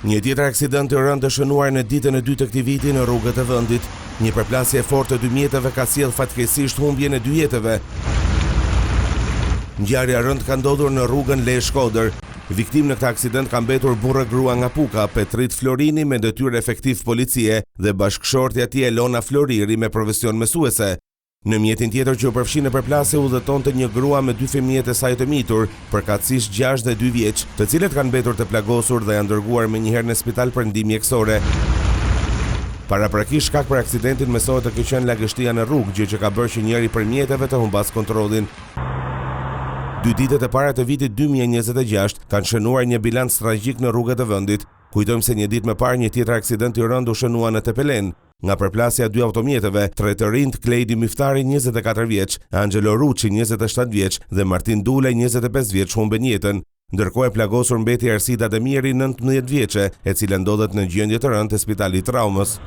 Një tjetër aksident të rëndë dëshënuar në ditën e 2 të këtij viti në rrugët e vendit. Një përplasje fortë të 2 mjeteve ka sjellë fatkeqësisht humbjen e 2 jetëve. Ngjarja rënd ka ndodhur në rrugën Le-Shkodër. Viktim në këtë aksident ka mbetur burrë grua nga Puka, Petrit Florini me detyrë efektiv policie dhe bashkëshortja e tij Elona Floriri me profesion mësuese. Në mjetin tjetër që u përfshi në përplasje udhëtonte një grua me 2 fëmijët e saj të mitur, përkatësisht 6 dhe 2 vjeç, të cilët kanë mbetur të plagosur dhe janë dërguar menjëherë në spital për ndihmë mjekësore. Paraprakisht shkak për aksidentin mesohet të ketë qenë lagështia në rrugë, gjë që ka bërë që njëri prej mjeteve të humbas kontrollin. 2 ditët e para të vitit 2026 kanë shënuar një bilanc tragjik në rrugët e vendit. Kujtojmë se një ditë më parë një tjetër aksident i rënd u shënua në Tepelen. Nga përplasja 2 automjeteve, 3 të rinjt, Klejdi Miftari 24 vjeç, Angelo Ruçi 27 vjeç dhe Martin Dule 25 vjeç humben jetën. Ndërkohë e plagosur mbeti Arsida Demiri 19 vjeçe, e cila ndodhet në gjendje të rëndë te Spitali i Traumës.